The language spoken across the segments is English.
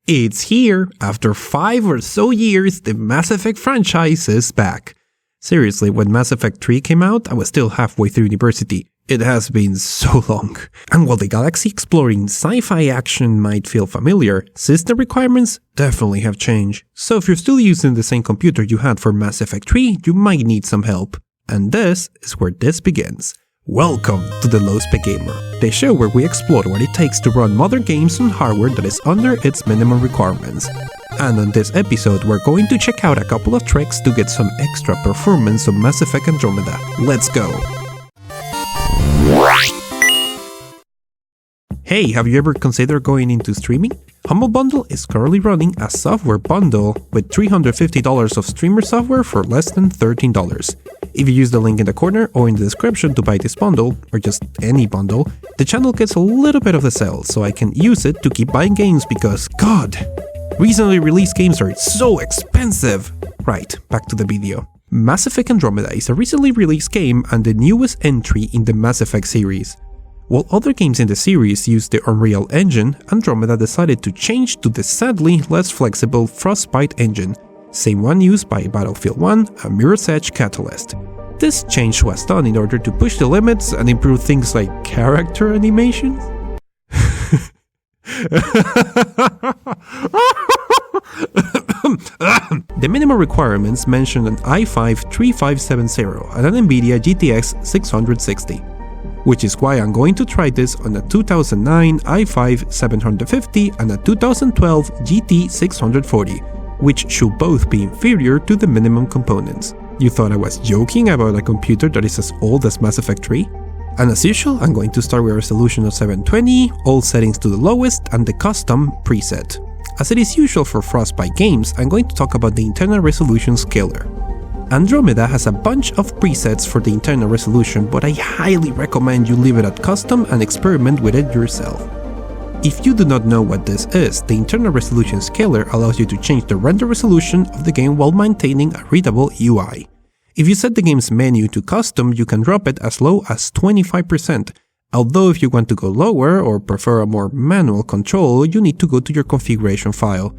It's here! After 5 or so years, the Mass Effect franchise is back. Seriously, when Mass Effect 3 came out, I was still halfway through university. It has been so long. And while the galaxy-exploring sci-fi action might feel familiar, system requirements definitely have changed. So if you're still using the same computer you had for Mass Effect 3, you might need some help. And this is where this begins. Welcome to the LowSpecGamer, the show where we explore what it takes to run modern games on hardware that is under its minimum requirements. And on this episode, we're going to check out a couple of tricks to get some extra performance on Mass Effect Andromeda. Let's go! Hey, have you ever considered going into streaming? Humble Bundle is currently running a software bundle with $350 of streamer software for less than $13. If you use the link in the corner or in the description to buy this bundle, or just any bundle, the channel gets a little bit of the sale, so I can use it to keep buying games because, God, recently released games are so expensive! Right, back to the video. Mass Effect Andromeda is a recently released game and the newest entry in the Mass Effect series. While other games in the series use the Unreal Engine, Andromeda decided to change to the sadly less flexible Frostbite engine, same one used by Battlefield 1 and Mirror's Edge Catalyst. This change was done in order to push the limits and improve things like character animations. The minimum requirements mention an i5-3570 and an NVIDIA GTX 660, which is why I'm going to try this on a 2009 i5-750 and a 2012 GT 640, which should both be inferior to the minimum components. You thought I was joking about a computer that is as old as Mass Effect 3? And as usual, I'm going to start with a resolution of 720, all settings to the lowest, and the custom preset. As it is usual for Frostbite games, I'm going to talk about the internal resolution scaler. Andromeda has a bunch of presets for the internal resolution, but I highly recommend you leave it at custom and experiment with it yourself. If you do not know what this is, the internal resolution scaler allows you to change the render resolution of the game while maintaining a readable UI. If you set the game's menu to custom, you can drop it as low as 25%, although if you want to go lower or prefer a more manual control, you need to go to your configuration file.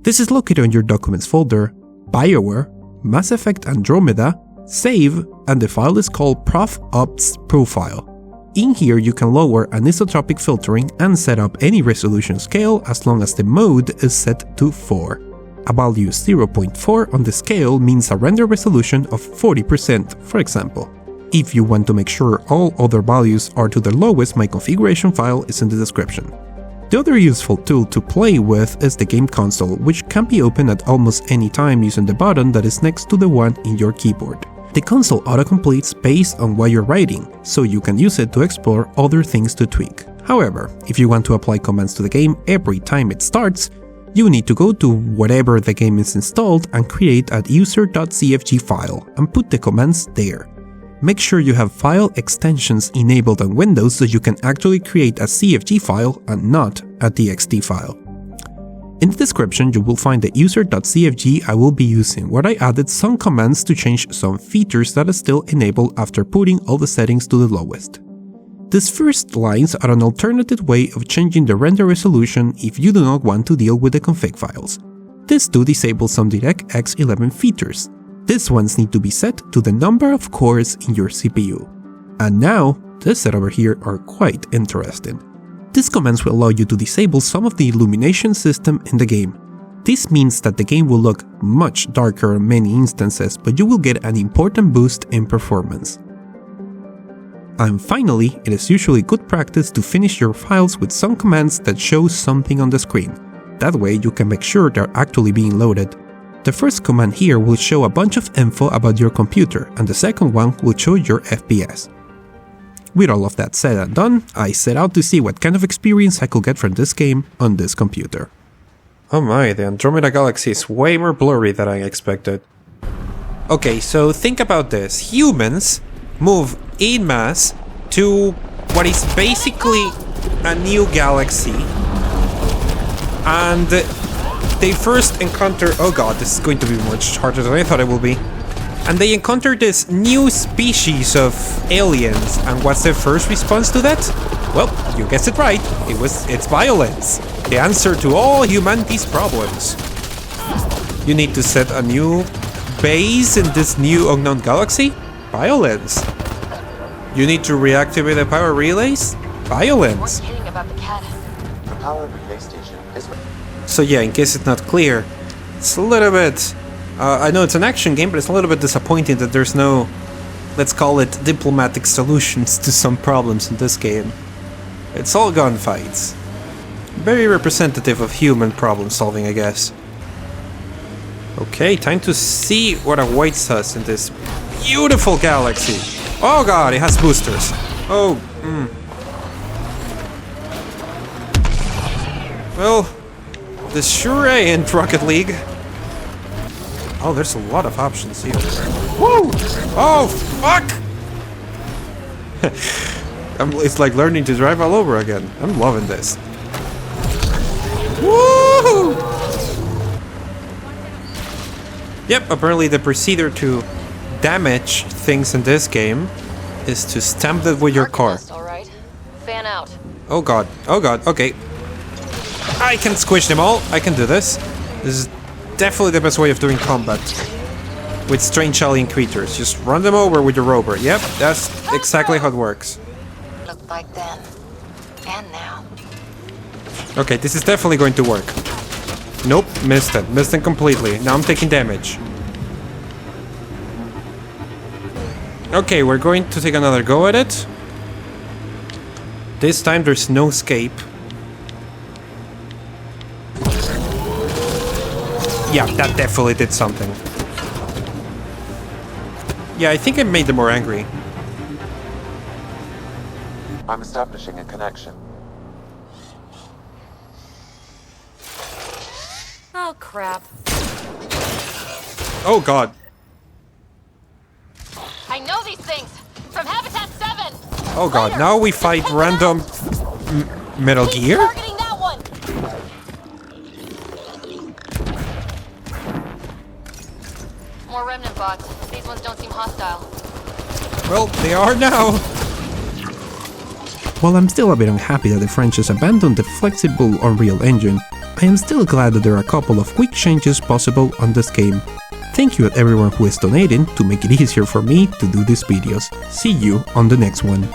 This is located on your Documents folder, BioWare, Mass Effect Andromeda, Save, and the file is called profops profile. In here you can lower anisotropic filtering and set up any resolution scale as long as the mode is set to 4. A value 0.4 on the scale means a render resolution of 40%, for example. If you want to make sure all other values are to the lowest, my configuration file is in the description. The other useful tool to play with is the game console, which can be opened at almost any time using the button that is next to the one in your keyboard. The console autocompletes based on what you're writing, so you can use it to explore other things to tweak. However, if you want to apply commands to the game every time it starts, you need to go to whatever the game is installed and create a User.cfg file and put the commands there. Make sure you have file extensions enabled on Windows so you can actually create a CFG file and not a TXT file. In the description you will find the User.cfg I will be using, where I added some commands to change some features that are still enabled after putting all the settings to the lowest. These first lines are an alternative way of changing the render resolution if you do not want to deal with the config files. These do disable some DirectX 11 features. These ones need to be set to the number of cores in your CPU. And now, this set over here are quite interesting. These commands will allow you to disable some of the illumination system in the game. This means that the game will look much darker in many instances, but you will get an important boost in performance. And finally, it is usually good practice to finish your files with some commands that show something on the screen. That way you can make sure they're actually being loaded. The first command here will show a bunch of info about your computer, and the second one will show your FPS. With all of that said and done, I set out to see what kind of experience I could get from this game on this computer. Oh my, the Andromeda Galaxy is way more blurry than I expected. Okay, so think about this. Humans move en masse to what is basically a new galaxy, and they first encounter— oh god, this is going to be much harder than I thought it will be. And they encounter this new species of aliens, and what's their first response to that? Well, you guessed it right, it's violence. The answer to all humanity's problems. You need to set a new base in this new unknown galaxy? Violence. You need to reactivate the power relays? Violence. We're kidding about the cat. The power relay station is... So yeah, in case it's not clear, it's a little bit... I know it's an action game, but it's a little bit disappointing that there's no, let's call it, diplomatic solutions to some problems in this game. It's all gunfights. Very representative of human problem solving, I guess. Okay, time to see what awaits us in this beautiful galaxy. Oh god, it has boosters. Oh, Well, this sure ain't Rocket League. Oh, there's a lot of options here. Woo! Oh, fuck! It's like learning to drive all over again. I'm loving this. Woo! Yep, apparently the procedure to damage things in this game is to stamp it with your car. All right. Fan out. Oh god, okay. I can squish them all, I can do this. This is definitely the best way of doing combat. With strange alien creatures. Just run them over with your rover. Yep, that's exactly how it works. Looked like then. And now. Okay, this is definitely going to work. Nope, missed it. Missed it completely. Now I'm taking damage. Okay, we're going to take another go at it. This time there's no escape. Yeah, that definitely did something. Yeah, I think it made them more angry. I'm establishing a connection. Oh crap. Oh god. I know these things from Habitat 7. Oh god, now we fight random Metal Gear? Targeting that one. More remnant bots. These ones don't seem hostile. Well, they are now. While I'm still a bit unhappy that the French has abandoned the flexible Unreal Engine, I am still glad that there are a couple of quick changes possible on this game. Thank you to everyone who is donating to make it easier for me to do these videos. See you on the next one.